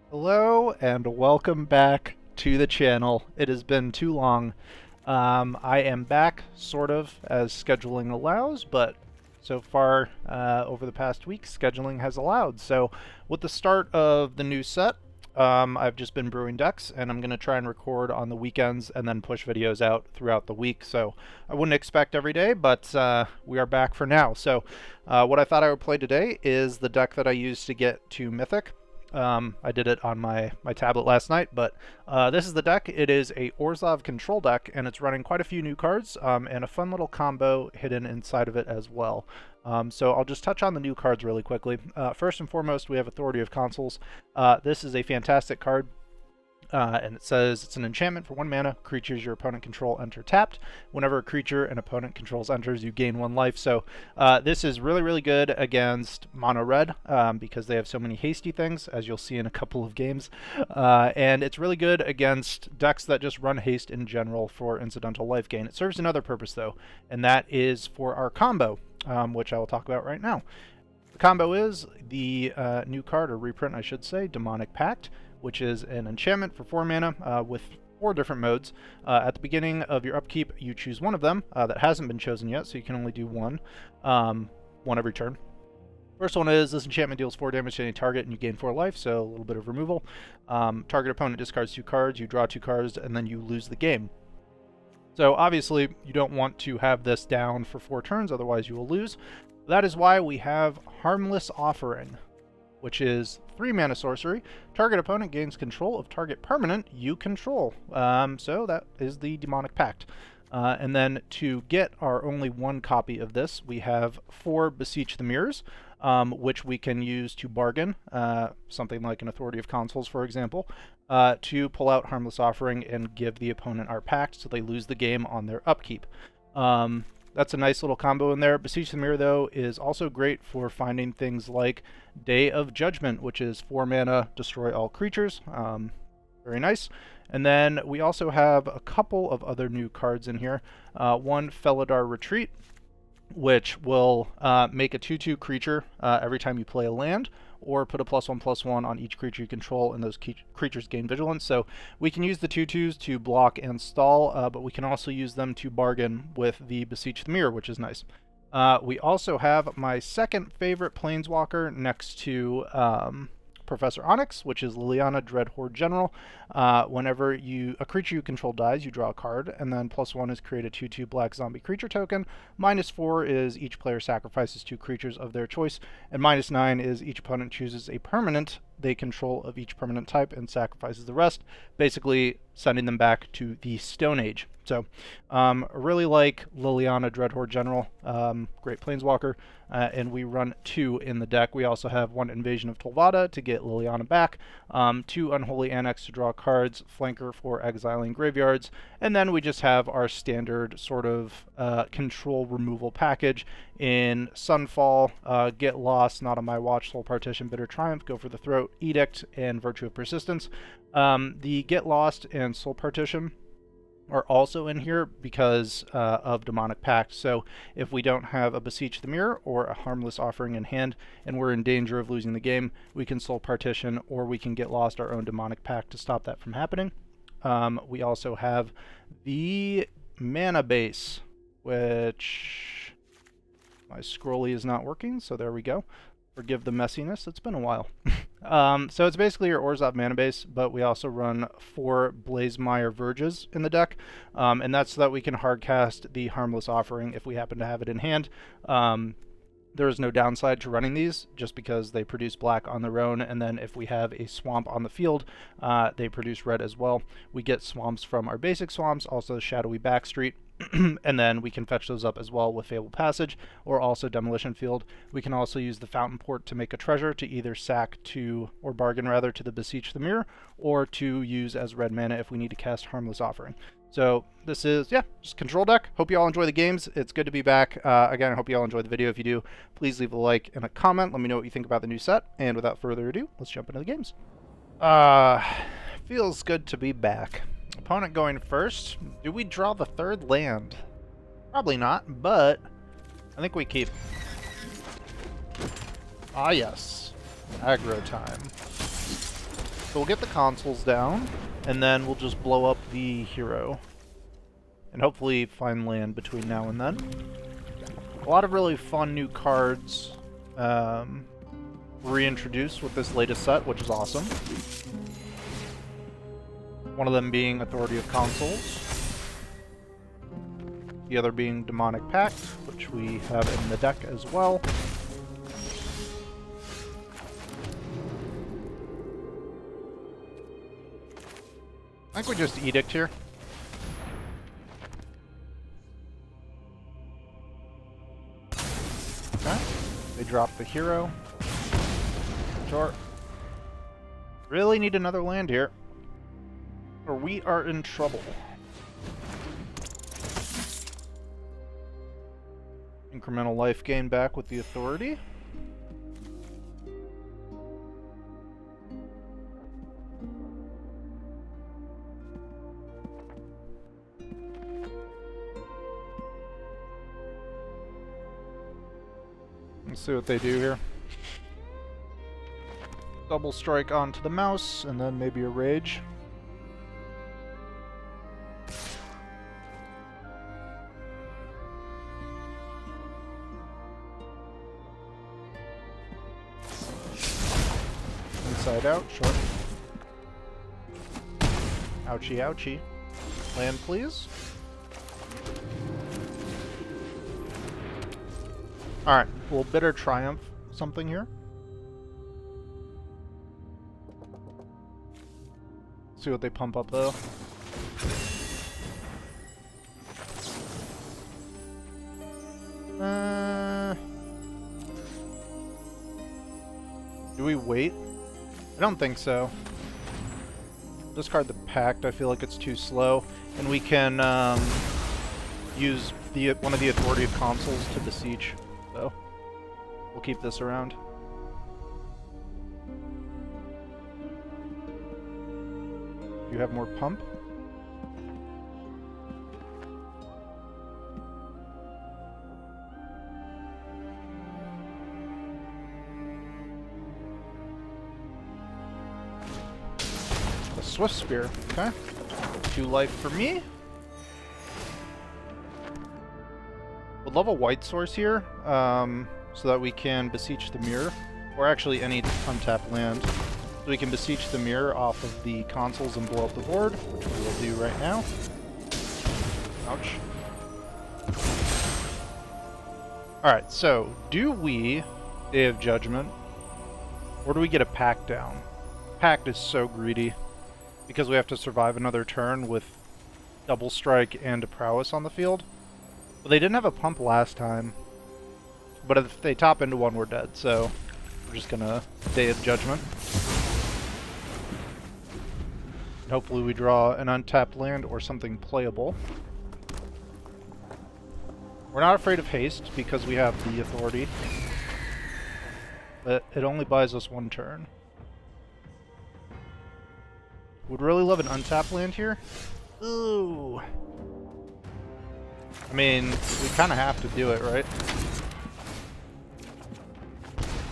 Hello and welcome back to the channel. It has been too long. I am back, sort of, as scheduling allows, but so far over the past week, scheduling has allowed. So with the start of the new set, I've just been brewing decks, and I'm going to try and record on the weekends and then push videos out throughout the week. So I wouldn't expect every day, but we are back for now. So what I thought I would play today is the deck that I used to get to Mythic. I did it on my tablet last night, but this is the deck. It is a Orzhov Control deck, and it's running quite a few new cards and a fun little combo hidden inside of it as well. So I'll just touch on the new cards really quickly. First and foremost, we have Authority of Consuls. This is a fantastic card. And it says it's an enchantment for 1 mana. Creatures your opponent control enter tapped. Whenever a creature an opponent controls enters, you gain 1 life. So this is really, really good against mono red because they have so many hasty things, as you'll see in a couple of games. And it's really good against decks that just run haste in general for incidental life gain. It serves another purpose, though, and that is for our combo, which I will talk about right now. The combo is the new card, or reprint, I should say, Demonic Pact, which is an enchantment for 4 mana with 4 different modes. At the beginning of your upkeep, you choose one of them that hasn't been chosen yet, so you can only do one every turn. First one is this enchantment deals 4 damage to any target and you gain 4 life, so a little bit of removal. Target opponent discards 2 cards, you draw 2 cards, and then you lose the game. So obviously, you don't want to have this down for 4 turns, otherwise you will lose. That is why we have Harmless Offering, which is 3 mana sorcery. Target opponent gains control of target permanent you control. So that is the Demonic Pact. And then to get our only 1 copy of this, we have 4 Beseech the Mirrors, which we can use to bargain, something like an Authority of Consuls, for example, to pull out Harmless Offering and give the opponent our pact so they lose the game on their upkeep. That's a nice little combo in there. Beseech the Mirror, though, is also great for finding things like Day of Judgment, which is 4 mana, destroy all creatures. Very nice. And then we also have a couple of other new cards in here. One, Felidar Retreat, which will make a 2/2 creature every time you play a land, or put a +1/+1 on each creature you control, and those creatures gain vigilance. So we can use the 2/2s to block and stall, but we can also use them to bargain with the Beseech the Mirror, which is nice. We also have my second favorite Planeswalker next to Professor Onyx, which is Liliana Dreadhorde General. Whenever a creature you control dies, you draw a card, and then +1 is create a 2/2 black zombie creature token. -4 is each player sacrifices 2 creatures of their choice, and -9 is each opponent chooses a permanent they control of each permanent type and sacrifices the rest, basically sending them back to the Stone Age. So, really like Liliana Dreadhorde General, great Planeswalker, and we run 2 in the deck. We also have 1 Invasion of Tolvada to get Liliana back, 2 Unholy Annex to draw cards, Flanker for exiling graveyards, and then we just have our standard sort of control removal package in Sunfall, Get Lost, Not on My Watch, Soul Partition, Bitter Triumph, Go for the Throat, Edict, and Virtue of Persistence. The Get Lost and Soul Partition are also in here because of Demonic Pact. So if we don't have a Beseech the Mirror or a Harmless Offering in hand and we're in danger of losing the game, we can Soul Partition or we can Get Lost our own Demonic Pact to stop that from happening. We also have the Mana Base, which my scrolly is not working, so there we go. Forgive the messiness, it's been a while. So it's basically your Orzhov mana base, but we also run 4 Blazemire Verges in the deck, and that's so that we can hardcast the Harmless Offering if we happen to have it in hand. There is no downside to running these, just because they produce black on their own, and then if we have a swamp on the field, they produce red as well. We get swamps from our basic swamps, also Shadowy Backstreet, and then we can fetch those up as well with Fabled Passage, or also Demolition Field. We can also use the Fountain Port to make a treasure to either sack to, or bargain rather, to the Beseech the Mirror, or to use as red mana if we need to cast Harmless Offering. So this is, just control deck. Hope you all enjoy the games. It's good to be back. Again, I hope you all enjoy the video. If you do, please leave a like and a comment. Let me know what you think about the new set. And without further ado, let's jump into the games. Feels good to be back. Opponent going first. Do we draw the 3rd land? Probably not, but I think we keep. Ah, yes. Aggro time. So we'll get the consoles down, and then we'll just blow up the hero. And hopefully find land between now and then. A lot of really fun new cards reintroduced with this latest set, which is awesome. One of them being Authority of Consoles. The other being Demonic Pact, which we have in the deck as well. I think we just Edict here. Okay. They drop the hero. Sure. Really need another land here, or we are in trouble. Incremental life gain back with the Authority. Let's see what they do here. Double strike onto the mouse, and then maybe a rage. Inside out, sure. Ouchie, ouchie. Land, please. Alright, we'll Bitter Triumph something here. See what they pump up, though. Do we wait? I don't think so. Discard the Pact. I feel like it's too slow. And we can use one of the Authority of Consoles to besiege. So we'll keep this around. You have more pump? A Swift Spear, okay. 2 life for me. Would love a white source here, so that we can beseech the mirror, or actually any untapped land. So we can beseech the mirror off of the consoles and blow up the board, which we will do right now. Ouch. Alright, so do we Day of Judgment, or do we get a Pact down? Pact is so greedy, because we have to survive another turn with double strike and a prowess on the field. But they didn't have a pump last time, but if they top into one, we're dead, so we're just gonna Day of Judgment. And hopefully we draw an untapped land or something playable. We're not afraid of haste because we have the Authority, but it only buys us 1 turn. Would really love an untapped land here. Ooh. I mean, we kind of have to do it, right?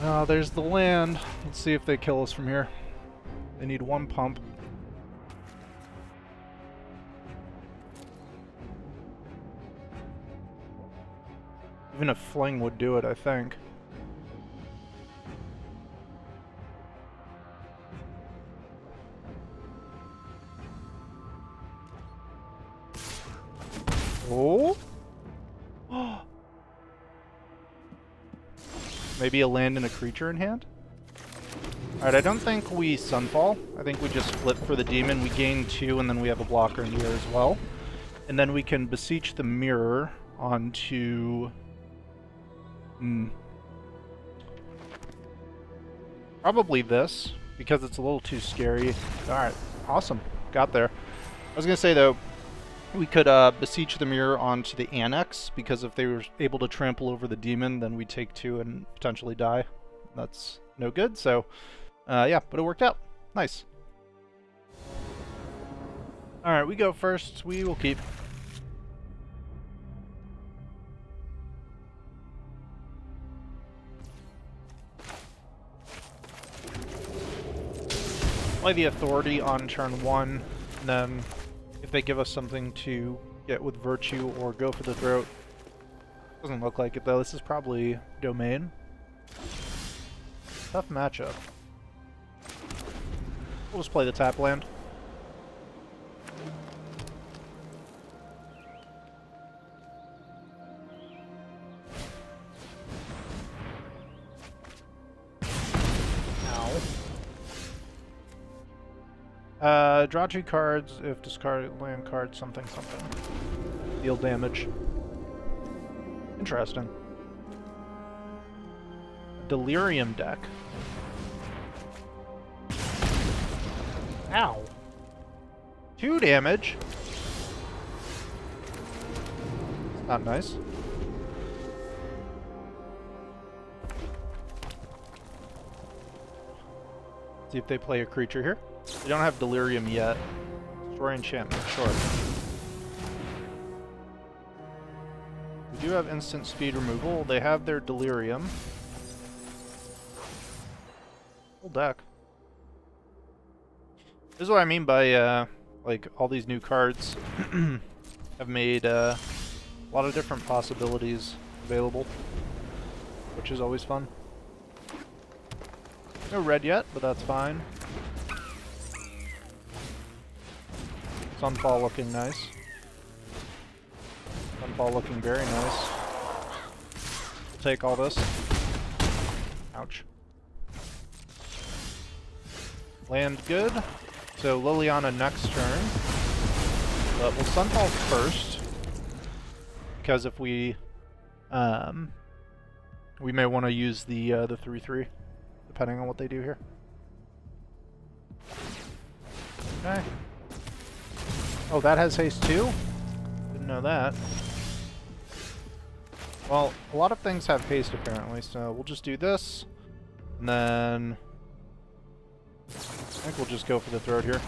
Oh, there's the land. Let's see if they kill us from here. They need 1 pump. Even a fling would do it, I think. Oh? Maybe a land and a creature in hand? Alright, I don't think we Sunfall. I think we just flip for the demon. We gain 2, and then we have a blocker in here as well. And then we can beseech the mirror onto... Probably this, because it's a little too scary. Alright, awesome. Got there. I was going to say, though, we could beseech the mirror onto the Annex, because if they were able to trample over the demon, then we take 2 and potentially die. That's no good, so yeah, but it worked out. Nice. Alright, we go first. We will keep. Play the Authority on turn 1, and then if they give us something to get with Virtue or go for the Throat. Doesn't look like it though. This is probably Domain. Tough matchup. We'll just play the tap land. Draw 2 cards if discarded land card something something. Deal damage. Interesting. Delirium deck. Ow. 2 damage. Not nice. See if they play a creature here. They don't have Delirium yet. Destroy enchantment, sure. We do have instant speed removal. They have their Delirium. Full deck. This is what I mean by, like, all these new cards have made a lot of different possibilities available, which is always fun. No red yet, but that's fine. Sunfall looking nice. Sunfall looking very nice. We'll take all this. Ouch. Land good. So Liliana next turn. But we'll Sunfall first. Because if we may want to use the 3/3, depending on what they do here. Okay. Oh, that has haste too? Didn't know that. Well, a lot of things have haste apparently, so we'll just do this. And then I think we'll just go for the Throat here.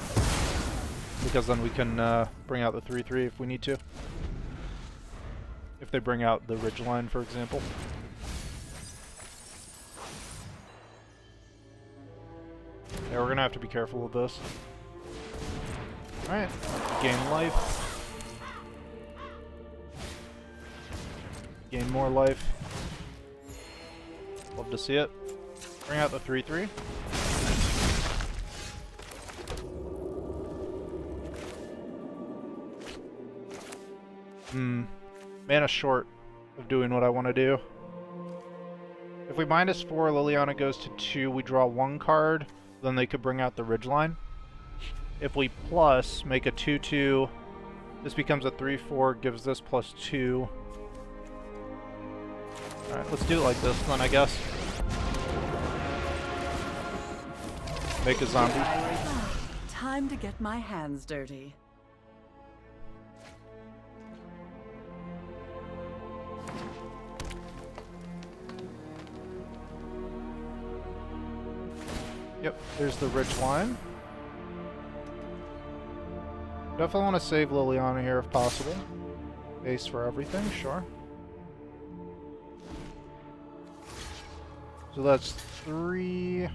Because then we can bring out the 3/3 if we need to. If they bring out the Ridgeline, for example. Yeah, we're gonna have to be careful with this. Alright, gain life. Gain more life. Love to see it. Bring out the 3/3. Mana short of doing what I want to do. If we -4, Liliana goes to 2, we draw 1 card, then they could bring out the Ridgeline. If we plus, make a 2/2, this becomes a 3/4, gives this +2. Alright, let's do it like this then, I guess. Make a zombie. Time to get my hands dirty. Yep, there's the Ridgeline. Definitely want to save Liliana here if possible. Base for everything, sure. So that's 3. I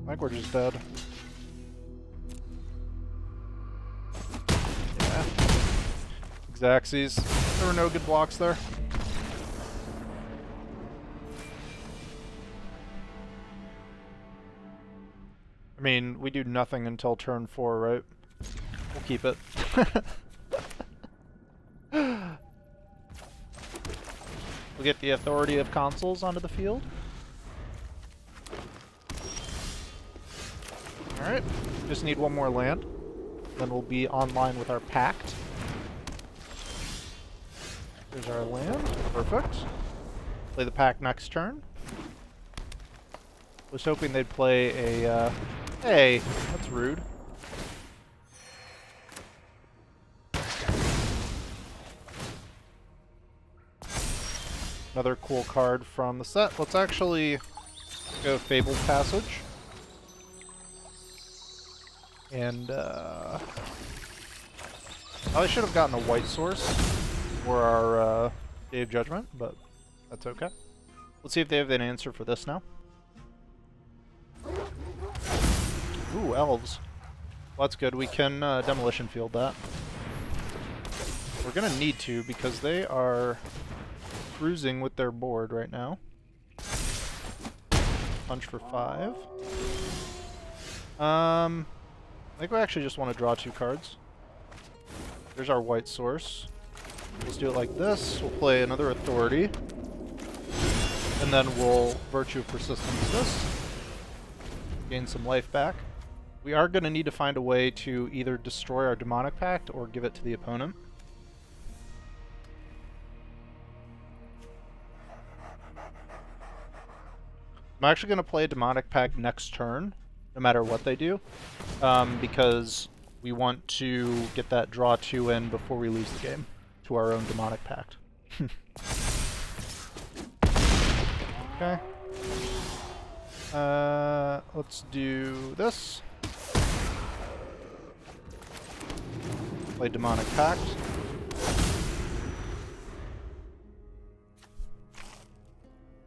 think we're just dead. Yeah. Xaxes. There were no good blocks there. I mean, we do nothing until turn 4, right? We'll keep it. We'll get the Authority of Consuls onto the field. Alright, just need 1 more land. Then we'll be online with our Pact. There's our land. Perfect. Play the Pact next turn. Was hoping they'd play a, hey, that's rude. Another cool card from the set. Let's actually go Fabled Passage. And, I should have gotten a white source for our Day of Judgment, but that's okay. Let's see if they have an answer for this now. Ooh, elves. Well, that's good. We can demolition field that. We're gonna need to because they are cruising with their board right now. Punch for 5. I think we actually just want to draw 2 cards. There's our white source. Let's do it like this. We'll play another authority. And then we'll Virtue of Persistence this. Gain some life back. We are going to need to find a way to either destroy our Demonic Pact or give it to the opponent. I'm actually going to play Demonic Pact next turn, no matter what they do, because we want to get that draw 2 in before we lose the game to our own Demonic Pact. Okay. Let's do this. Play Demonic Pact.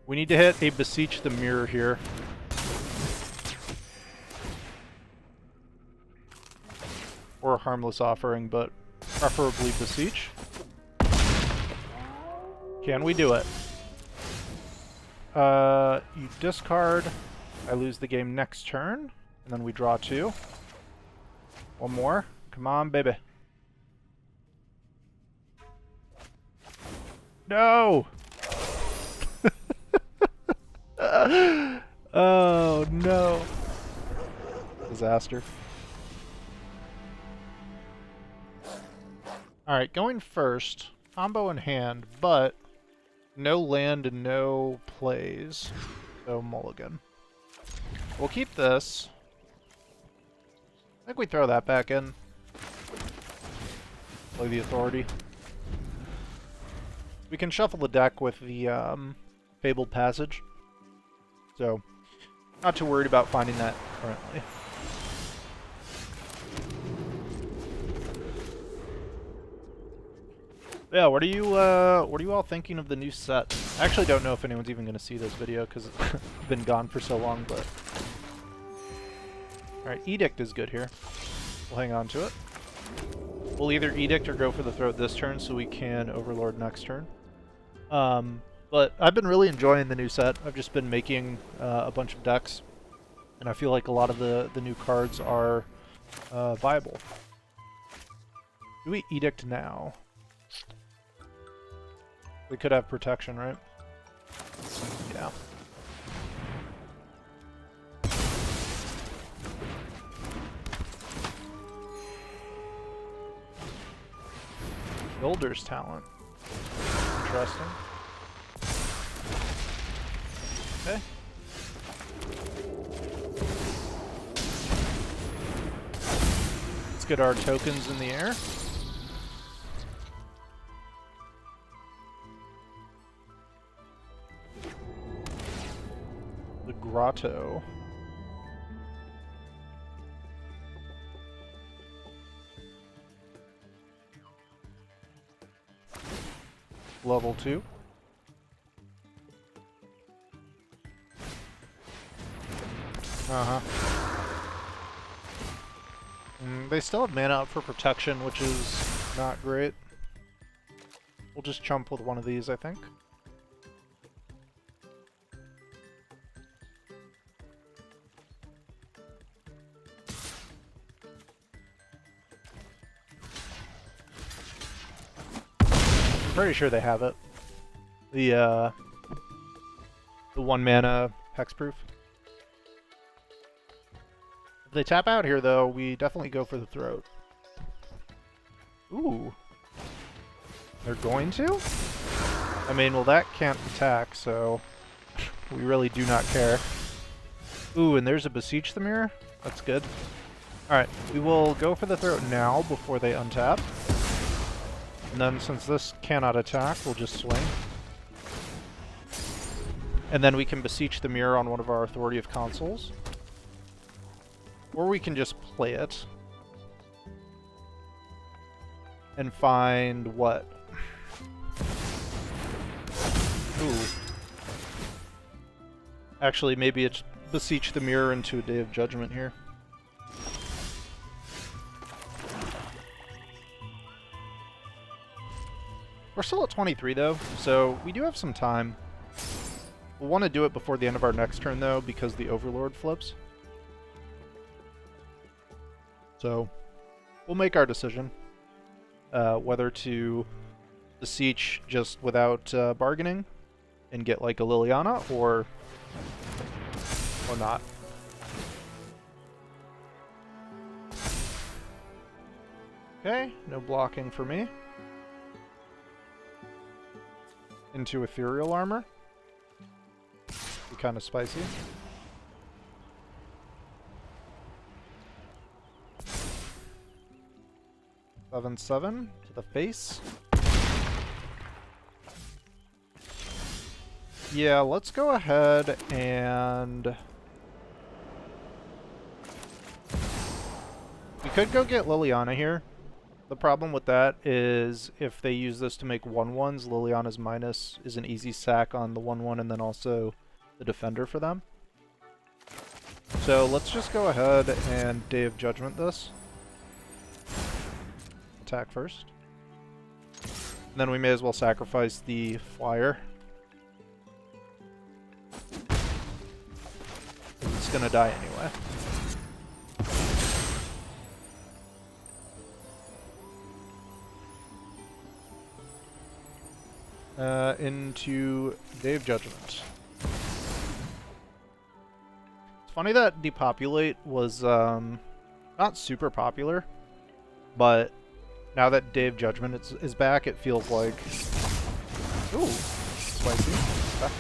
We need to hit a Beseech the Mirror here. Or a Harmless Offering, but preferably Beseech. Can we do it? You discard. I lose the game next turn, and then we draw 2. One more. Come on, baby. No! Oh, no. Disaster. Alright, going first. Combo in hand, but no land and no plays. So mulligan. We'll keep this. I think we throw that back in. Play the authority. We can shuffle the deck with the Fabled Passage. So, not too worried about finding that currently. Yeah, what are you all thinking of the new set? I actually don't know if anyone's even going to see this video because it's been gone for so long, but... Alright, Edict is good here. We'll hang on to it. We'll either Edict or go for the throat this turn so we can Overlord next turn. But I've been really enjoying the new set. I've just been making a bunch of decks, and I feel like a lot of the new cards are viable. Do we Edict now? We could have protection, right? Yeah. Builder's Talent. Interesting. Okay. Let's get our tokens in the air. The Grotto. Level 2. Uh-huh. They still have mana up for protection, which is not great. We'll just chump with one of these, I think. Pretty sure they have it. The 1 mana hexproof. If they tap out here, though, we definitely go for the throat. Ooh. They're going to? I mean, well, that can't attack, so we really do not care. Ooh, and there's a Beseech the Mirror. That's good. Alright, we will go for the throat now before they untap. And then, since this cannot attack, we'll just swing. And then we can Beseech the Mirror on one of our Authority of Consuls. Or we can just play it. And find what? Ooh. Actually, maybe it's Beseech the Mirror into a Day of Judgment here. We're still at 23 though, so we do have some time. We'll want to do it before the end of our next turn though, because the Overlord flips. So we'll make our decision whether to beseech just without bargaining and get like a Liliana or not. Okay, no blocking for me. Into Ethereal Armor. Be kind of spicy. Seven to the face. Yeah, let's go ahead and... we could go get Liliana here. The problem with that is if they use this to make 1/1s, Liliana's minus is an easy sack on the 1/1 and then also the defender for them. So let's just go ahead and Day of Judgment this. Attack first. And then we may as well sacrifice the flyer. It's gonna die anyway. Into Day of Judgment. It's funny that Depopulate was not super popular, but now that Day of Judgment is back, it feels like... ooh, spicy. Okay.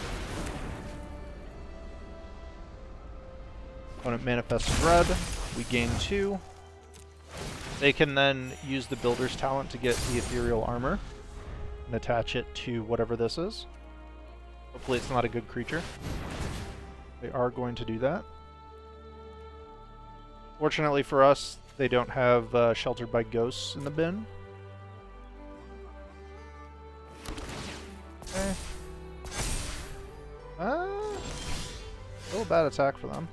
Opponent manifests red, we gain 2. They can then use the Builder's Talent to get the Ethereal Armor and attach it to whatever this is. Hopefully it's not a good creature. They are going to do that. Fortunately for us, they don't have Sheltered by Ghosts in the bin. Okay. Still a bad attack for them.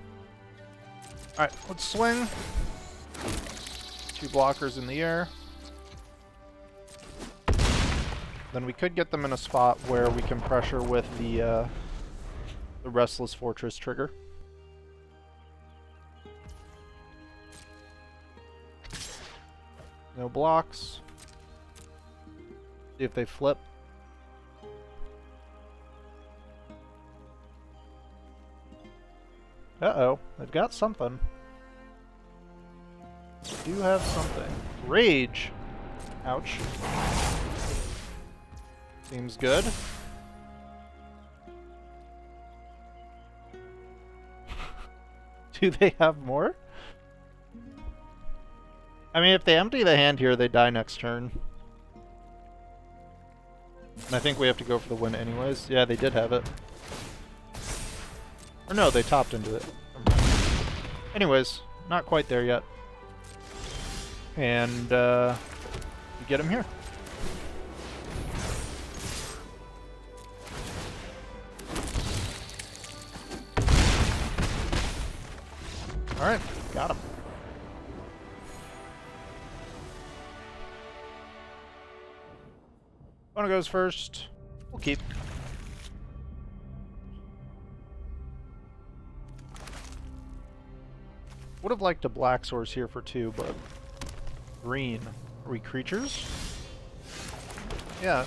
Alright, let's swing. 2 blockers in the air. Then we could get them in a spot where we can pressure with the Restless Fortress trigger. No blocks. See if they flip. Uh-oh, they've got something. They do have something. Rage! Ouch. Seems good. Do they have more? I mean, if they empty the hand here, they die next turn. And I think we have to go for the win anyways. Yeah, they did have it. Or no, they topped into it. Anyways, not quite there yet. And we get him here. Alright, got him. One goes first. We'll keep. Would have liked a black source here for 2, but green. Are we creatures? Yeah.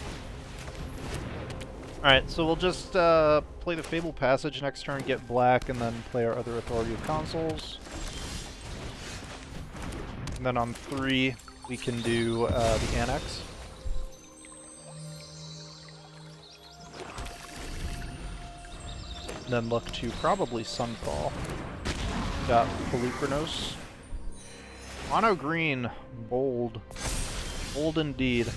Alright, so we'll just play the Fable Passage next turn, get black, and then play our other Authority of Consuls. And then on 3, we can do the Annex. And then look to probably Sunfall. Got Pelucranos. Mono green, bold. Bold indeed.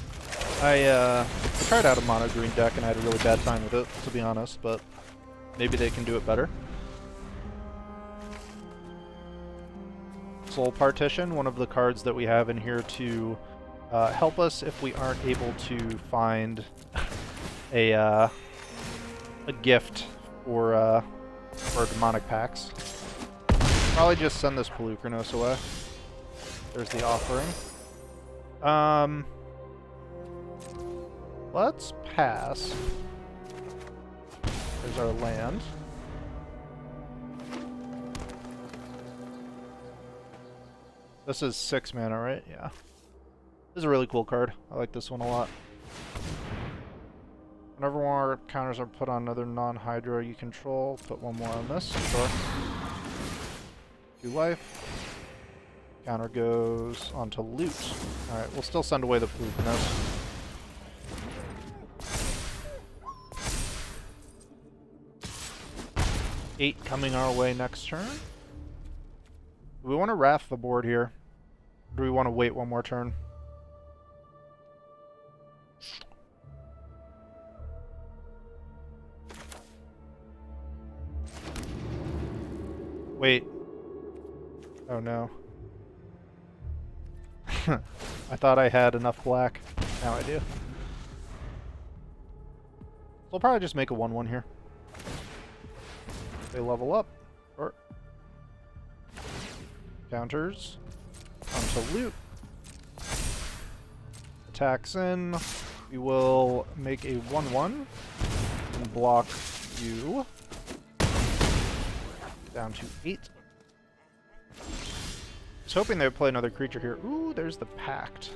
I tried out a mono green deck and I had a really bad time with it, to be honest, but maybe they can do it better. Soul Partition, one of the cards that we have in here to help us if we aren't able to find a gift for our Demonic Pacts. Probably just send this Pelucranos away. There's the offering. Let's pass. There's our land. This is 6 mana, right? Yeah. This is a really cool card. I like this one a lot. Whenever more counters are put on another non-Hydra you control, put 1 more on this. Sure. 2 life. Counter goes onto loot. Alright, we'll still send away the Flukiness. Eight coming our way next turn. Do we want to Wrath the board here? Or do we want to wait 1 more turn? Wait. Oh no. I thought I had enough black. Now I do. We'll probably just make a 1/1 here. They level up. Or counters onto loot. Attacks in. We will make a 1/1 and block you down to 8. I was hoping they would play another creature here. Ooh, there's the Pact.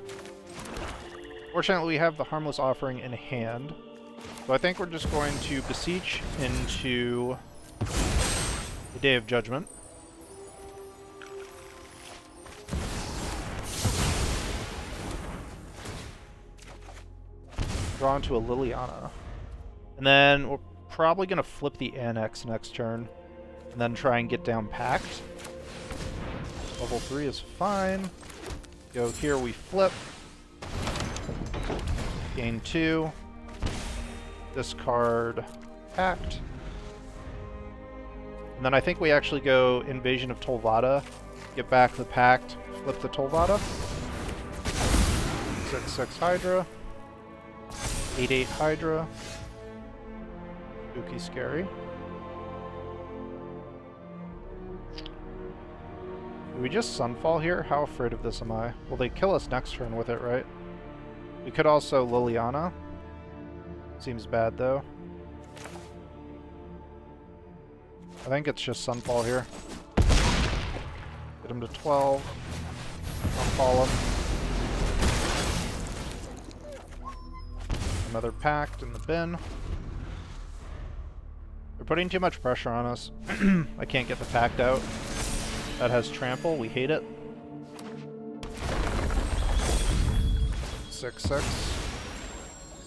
Fortunately, we have the Harmless Offering in hand. So I think we're just going to beseech into the Day of Judgment. Draw into a Liliana. And then we're probably going to flip the Annex next turn. And then try and get down Pact. Level 3 is fine. Go here, we flip. Gain 2. Discard Pact. And then I think we actually go Invasion of Tolvada. Get back the Pact. Flip the Tolvada. 6/6 Hydra. 8/8 Hydra. Spooky scary. Do we just Sunfall here? How afraid of this am I? Well, they kill us next turn with it, right? We could also Liliana. Seems bad, though. I think it's just Sunfall here. Get him to 12. Sunfall him. Another Pact in the bin. They're putting too much pressure on us. I can't get the Pact out. That has trample, we hate it. 6/6.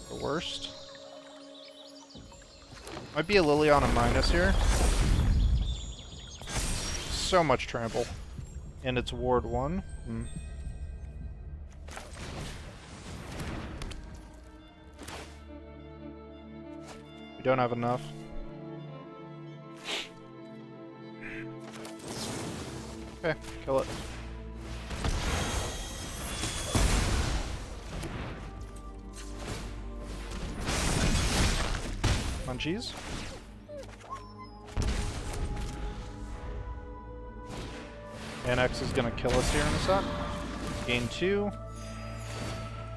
The worst. Might be a Liliana minus here. So much trample. And it's ward 1. We don't have enough. Okay, kill it. Munchies. Annex is gonna kill us here in a sec. Gain 2.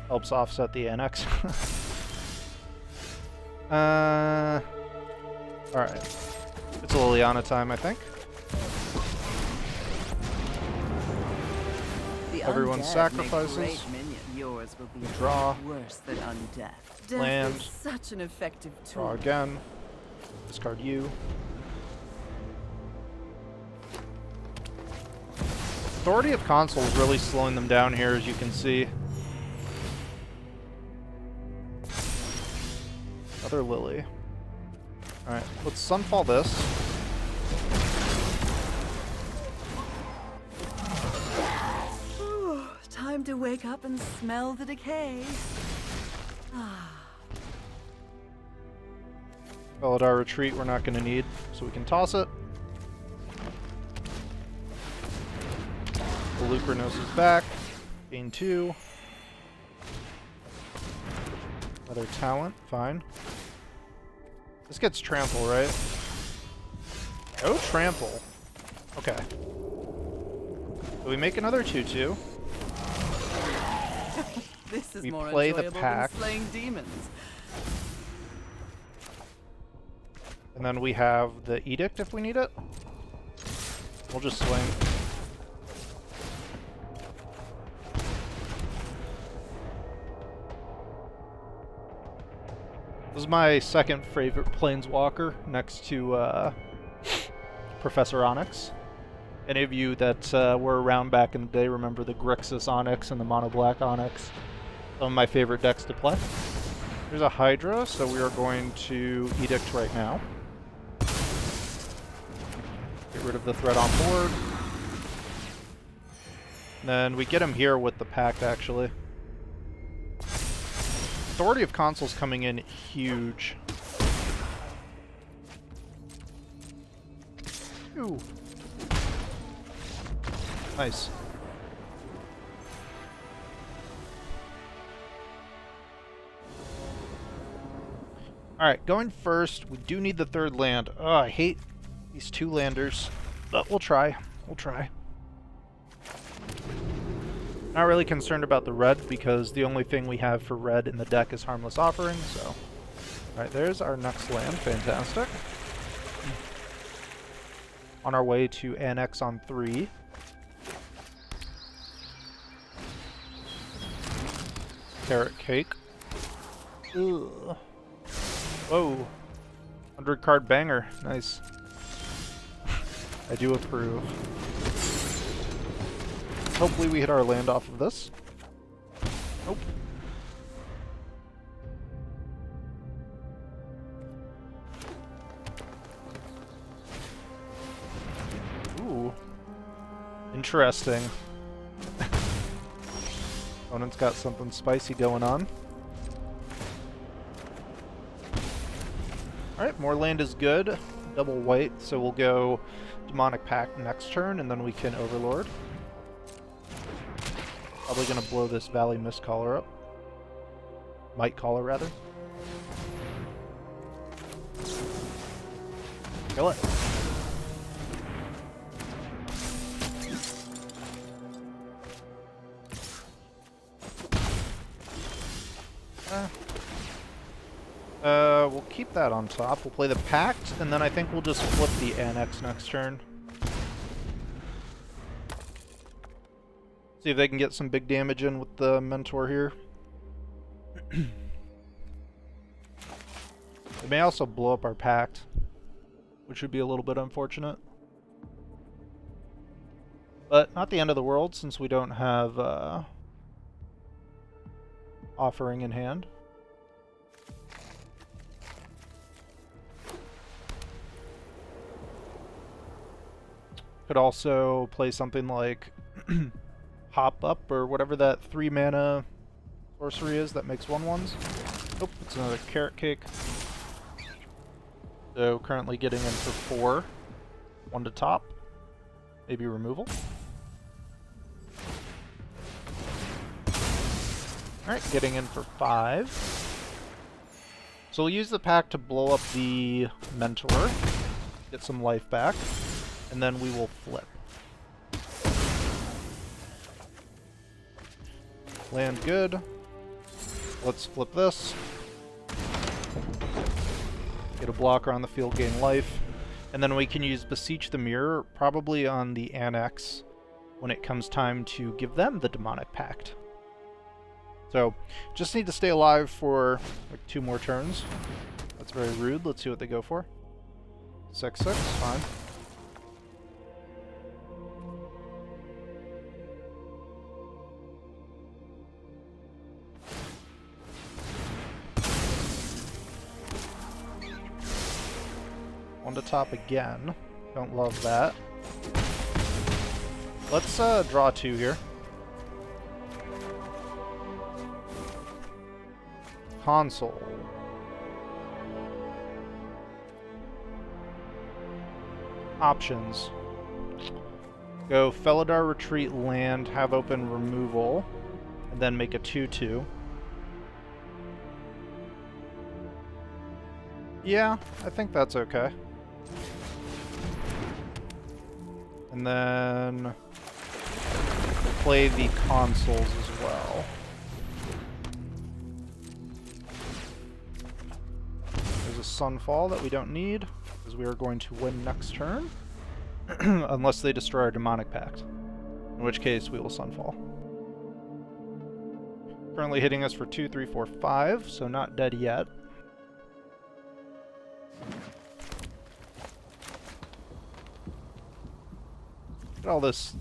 Helps offset the Annex. Alright. It's Liliana time, I think. Everyone sacrifices. Yours will be Draw. worse than undeath. Land. Death is such an effective tool. Draw again. Discard you. Authority of Console is really slowing them down here, as you can see. Another Lily. Alright, let's Sunfall this. Time to wake up and smell the decay. Felidar Retreat we're not going to need, so we can toss it. The Lucrinos is back. Gain 2. Another talent, fine. This gets trample, right? No trample. Okay. So we make another 2/2. This is we more play the enjoyable than pact. slaying demons. And then we have the edict if we need it. We'll just swing. This is my second favorite planeswalker next to Professor Onyx. Any of you that were around back in the day remember the Grixis Onyx and the Mono Black Onyx. Some of my favorite decks to play. There's a Hydra, so we are going to Edict right now. Get rid of the threat on board. And then we get him here with the Pact, actually. Authority of Consoles coming in huge. Ooh. Nice. Alright, going first, we do need the third land. Oh, I hate these two landers, but we'll try. We'll try. Not really concerned about the red, because the only thing we have for red in the deck is Harmless Offering, so... Alright, there's our next land. Fantastic. On our way to Annex on 3. Carrot Cake. Ugh. Whoa. 100 card banger. Nice. I do approve. Hopefully we hit our land off of this. Nope. Ooh. Interesting. Opponent's got something spicy going on. Alright, more land is good. Double white, so we'll go Demonic Pact next turn, and then we can Overlord. Probably gonna blow this Valley Mist Caller up. Might Caller, rather. Kill it. We'll keep that on top. We'll play the Pact, and then I think we'll just flip the Annex next turn. See if they can get some big damage in with the Mentor here. They may also blow up our Pact, which would be a little bit unfortunate. But not the end of the world, since we don't have Offering in hand. Could also play something like Hop Up, or whatever that 3-mana sorcery is that makes 1/1s. Oh, it's another Carrot Cake. So currently getting in for 4. 1 to top. Maybe removal. Alright, getting in for 5. So we'll use the pack to blow up the Mentor. Get some life back. And then we will flip. Land good. Let's flip this. Get a blocker on the field, gain life. And then we can use Beseech the Mirror, probably on the Annex, when it comes time to give them the Demonic Pact. So, just need to stay alive for like 2 more turns. That's very rude. Let's see what they go for. 6/6, fine. On the top again. Don't love that. Let's draw 2 here. Console. Options. Go Felidar, Retreat, Land, have open removal, and then make a 2/2. Yeah, I think that's okay. And then play the consoles as well. Sunfall that we don't need, because we are going to win next turn. Unless they destroy our Demonic Pact, in which case we will Sunfall. Currently hitting us for 2, 3, 4, 5, so not dead yet. Look at all this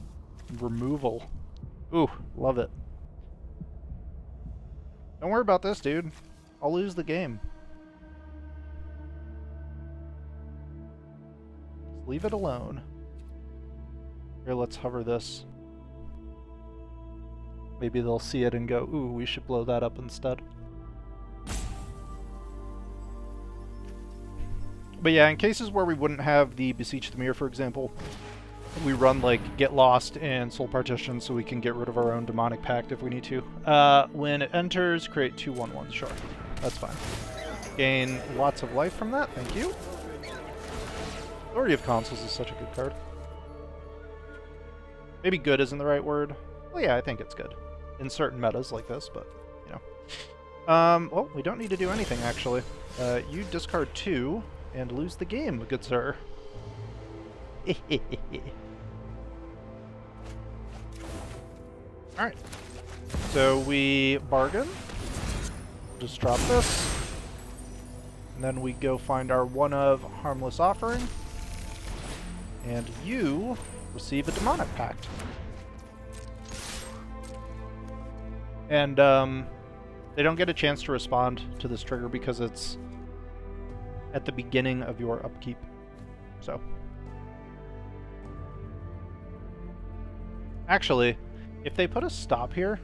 removal. Ooh, love it. Don't worry about this, dude. I'll lose the game. Leave it alone. Here, let's hover this. Maybe they'll see it and go, ooh, we should blow that up instead. But yeah, in cases where we wouldn't have the Beseech the Mirror, for example, we run like Get Lost and Soul Partition so we can get rid of our own Demonic Pact if we need to. When it enters, create 2 1/1s. Sure, that's fine. Gain lots of life from that, thank you. Authority of Consuls is such a good card. Maybe good isn't the right word. Well, yeah, I think it's good. In certain metas like this, but, you know. Well, we don't need to do anything, actually. You discard 2 and lose the game, good sir. Alright. So we bargain. Just drop this. And then we go find our one of Harmless Offering. And you receive a Demonic Pact. And they don't get a chance to respond to this trigger because it's at the beginning of your upkeep. So. Actually, if they put a stop here,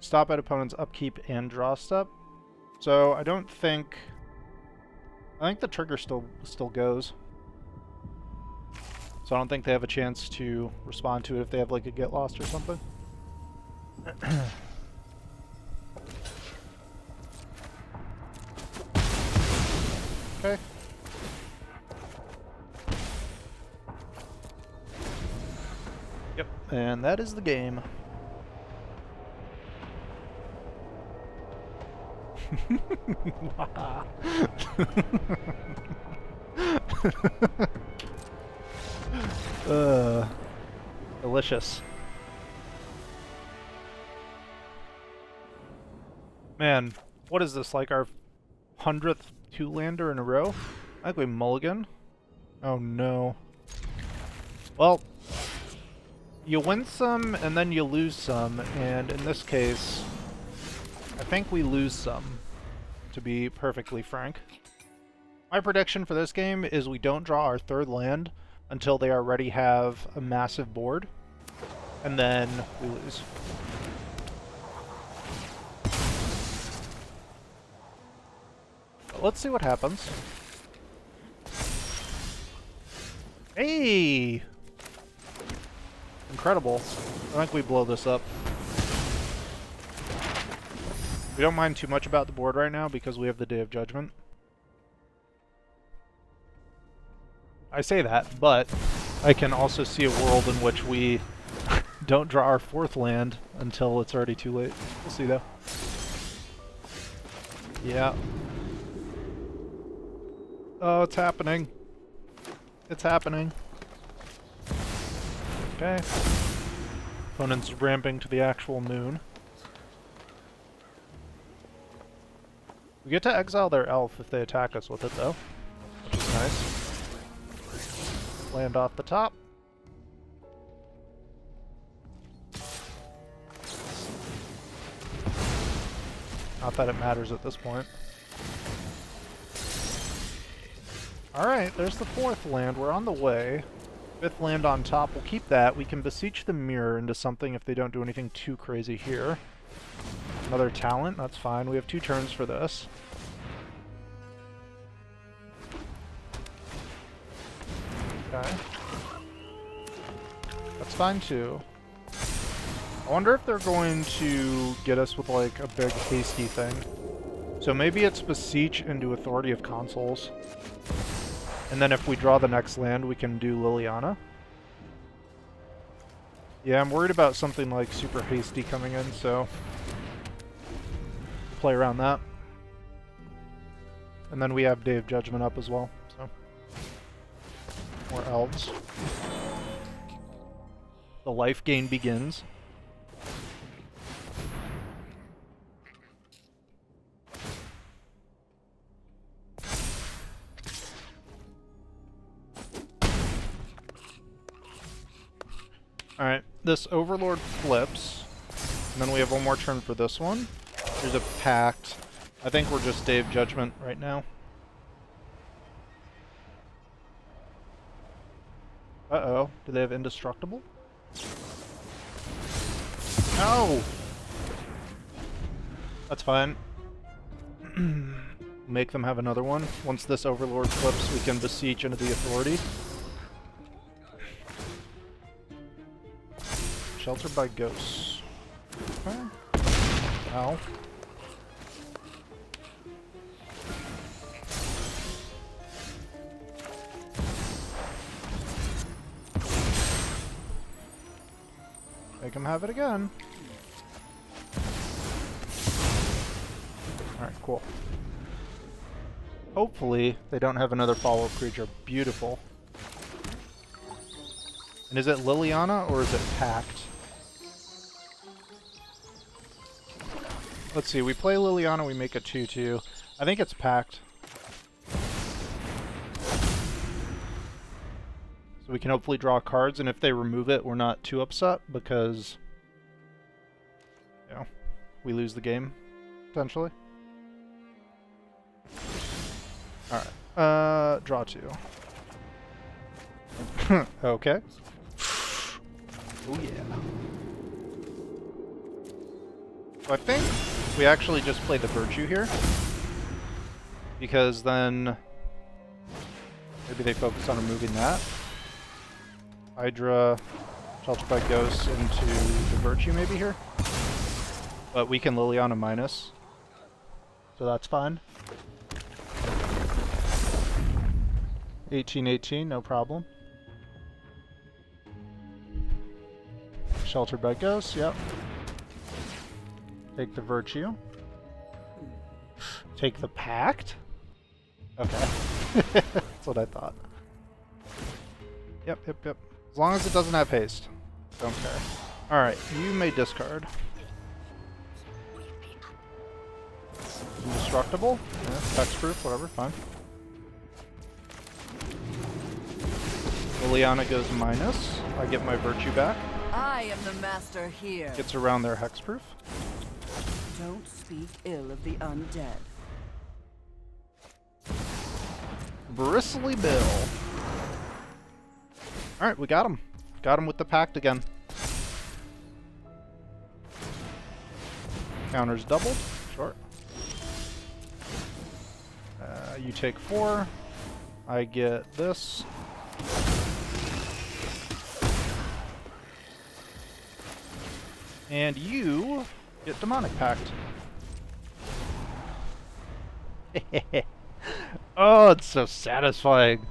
stop at opponent's upkeep and draw step. So I think the trigger still goes. So I don't think they have a chance to respond to it if they have like a Get Lost or something. Okay. Yep, and that is the game. Delicious. Man, what is this, like our 100th 2-lander in a row? I think we mulligan. Oh no. Well, you win some and then you lose some, and in this case, I think we lose some, to be perfectly frank. My prediction for this game is we don't draw our 3rd land until they already have a massive board, and then we lose. But let's see what happens. Hey! Incredible. I think we blow this up. We don't mind too much about the board right now because we have the Day of Judgment. I say that, but I can also see a world in which we don't draw our 4th land until it's already too late. We'll see though. Yeah. Oh, it's happening. It's happening. Okay. Opponent's ramping to the actual moon. We get to exile their elf if they attack us with it, though, which is nice. Land off the top. Not that it matters at this point. Alright, there's the 4th land. We're on the way. 5th land on top. We'll keep that. We can Beseech the Mirror into something if they don't do anything too crazy here. Another talent, that's fine. We have 2 turns for this. Okay. That's fine too. I wonder if they're going to get us with like a big hasty thing. So maybe it's Beseech into Authority of Consuls. And then if we draw the next land, we can do Liliana. Yeah, I'm worried about something like super hasty coming in, so play around that. And then we have Day of Judgment up as well, so. More elves. The life gain begins. Alright, this Overlord flips, and then we have one more turn for this one. There's a Pact. I think we're just Day of Judgment right now. Uh-oh, do they have Indestructible? No! That's fine. Make them have another one. Once this Overlord flips, we can besiege into the Authority. Sheltered by ghosts. Okay. Ow. Make him have it again. Alright, cool. Hopefully, they don't have another follow-up creature. Beautiful. And is it Liliana or is it Pact? Let's see, we play Liliana, we make a 2-2. I think it's Pact. So we can hopefully draw cards, and if they remove it, we're not too upset, because, you know, we lose the game, potentially. Alright, draw 2. Okay. Oh yeah. So I think we actually just play the Virtue here, because then maybe they focus on removing that. Hydra, Sheltered by Ghosts into the Virtue maybe here. But we can Liliana minus, so that's fine. 18-18, no problem. Sheltered by Ghosts, yep. Take the Virtue. Take the Pact? Okay. That's what I thought. Yep. As long as it doesn't have haste. Don't care. Alright, you may discard. Indestructible? Yeah, hexproof, whatever, fine. Liliana goes minus. I get my Virtue back. I am the master here. Gets around their hexproof. Don't speak ill of the undead. Bristly Bill. Alright, we got him. Got him with the Pact again. Counters doubled. Sure. You take 4. I get this. And you get Demonic Pact. Oh, it's so satisfying.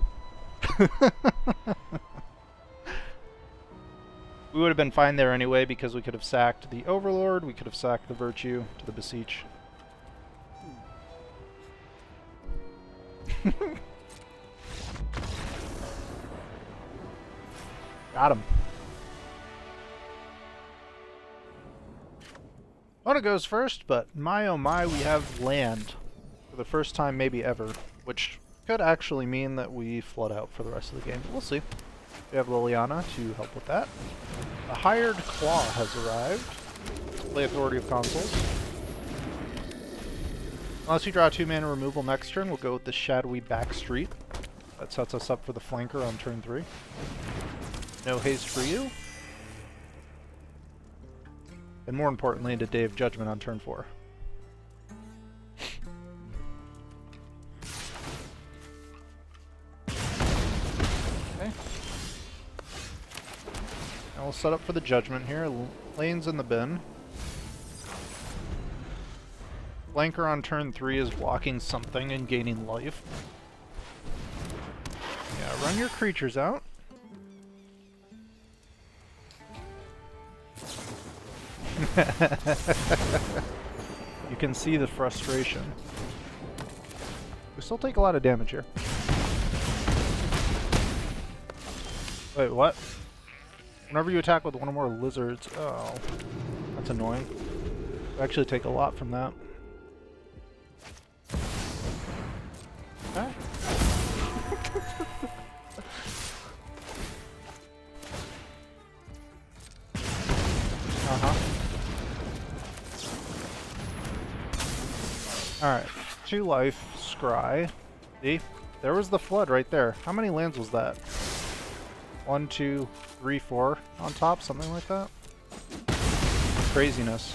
We would have been fine there anyway, because we could have sacked the Overlord, we could have sacked the Virtue to the Beseech. Got him. Lona goes first, but my oh my, we have land. For the first time maybe ever, which could actually mean that we flood out for the rest of the game. We'll see. We have Liliana to help with that. The Hired Claw has arrived. Let's play Authority of Consoles. Unless you draw 2-mana removal next turn, we'll go with the Shadowy Backstreet. That sets us up for the flanker on turn 3. No haste for you. And more importantly, into Day of Judgment on turn 4. Okay. Now we'll set up for the Judgment here. Lane's in the bin. Flanker on turn 3 is blocking something and gaining life. Yeah, run your creatures out. You can see the frustration. We still take a lot of damage here. Wait, what? Whenever you attack with one or more lizards... Oh. That's annoying. We actually take a lot from that. Okay. Alright. 2 life, scry. See? There was the flood right there. How many lands was that? 1, 2, 3, 4 on top? Something like that? Craziness.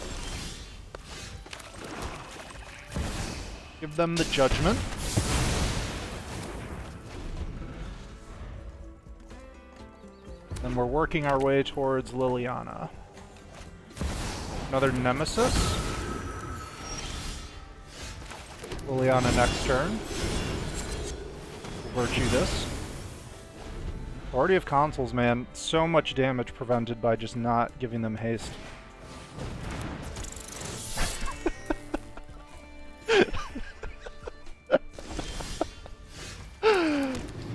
Give them the judgment. Then we're working our way towards Liliana. Another Nemesis. Liliana next turn. We'll virtue this. Authority of Consuls, man. So much damage prevented by just not giving them haste.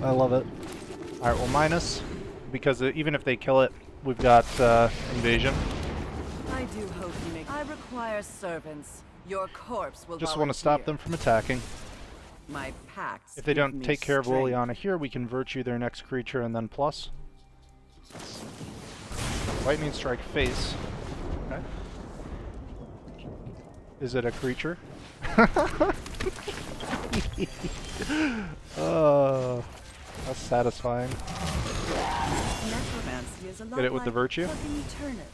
I love it. Alright, well, minus. Because even if they kill it, we've got invasion. I do hope you make. I require servants. Your corpse will. Just want to stop them from attacking. My pacts. If they don't take care of strength. Liliana here, we can virtue their next creature and then plus. Lightning strike face. Okay. Is it a creature? Oh, that's satisfying. Necromancy is a lot Get it with the like virtue? plucking turnips.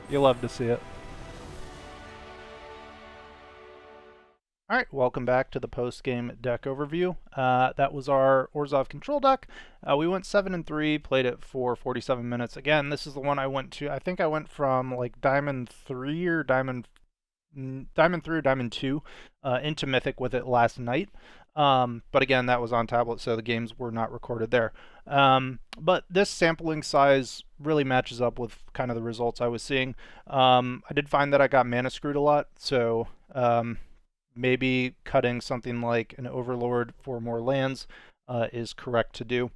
You love to see it. Alright, welcome back to the post-game deck overview. That was our Orzhov Control deck. We went 7-3, played it for 47 minutes. Again, this is the one I went to. I think I went from like Diamond 3 or Diamond 3 or Diamond 2 into Mythic with it last night. But again, that was on tablet, so the games were not recorded there. But this sampling size really matches up with kind of the results I was seeing. I did find that I got mana screwed a lot, so maybe cutting something like an Overlord for more lands is correct to do.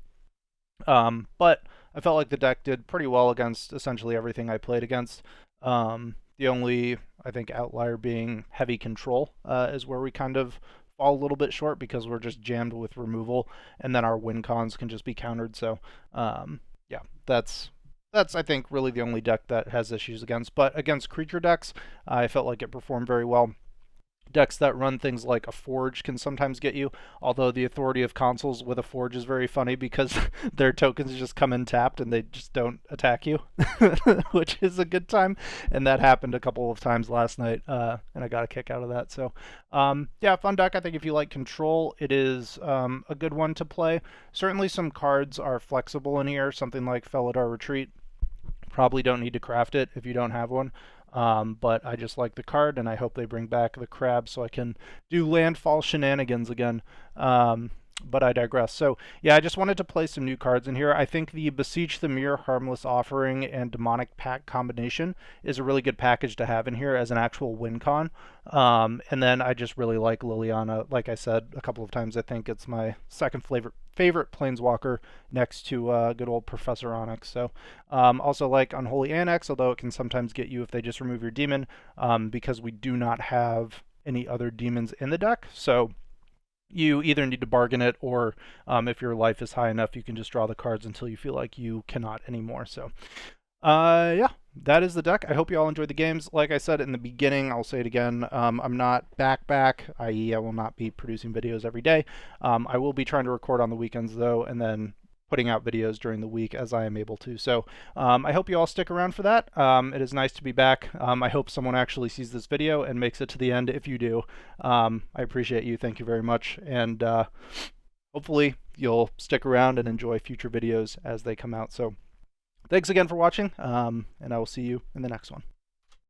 But I felt like the deck did pretty well against essentially everything I played against. The only, I think, outlier being heavy control is where we kind of fall a little bit short because we're just jammed with removal, and then our win cons can just be countered. So yeah, that's I think really the only deck that has issues against. But against creature decks, I felt like it performed very well. Decks that run things like a Forge can sometimes get you, although the Authority of Consuls with a Forge is very funny because their tokens just come in tapped and they just don't attack you, which is a good time, and that happened a couple of times last night, and I got a kick out of that. So yeah, fun deck. I think if you like control, it is a good one to play. Certainly some cards are flexible in here, something like Felidar Retreat. Probably don't need to craft it if you don't have one. But I just like the card, and I hope they bring back the crab so I can do landfall shenanigans again. But I digress. So yeah, I just wanted to play some new cards in here. I think the Beseech the Mirror, Harmless Offering, and Demonic Pact combination is a really good package to have in here as an actual win con. And then I just really like Liliana. Like I said a couple of times, I think it's my second favorite Planeswalker next to good old Professor Onyx. So also like Unholy Annex, although it can sometimes get you if they just remove your demon, because we do not have any other demons in the deck. So you either need to bargain it, or if your life is high enough, you can just draw the cards until you feel like you cannot anymore. So yeah, that is the deck. I hope you all enjoyed the games. Like I said in the beginning, I'll say it again, I'm not back, i.e. I will not be producing videos every day. I will be trying to record on the weekends though, and then putting out videos during the week as I am able to. So I hope you all stick around for that. It is nice to be back. I hope someone actually sees this video and makes it to the end. If you do, I appreciate you. Thank you very much. And hopefully you'll stick around and enjoy future videos as they come out. So thanks again for watching, and I will see you in the next one.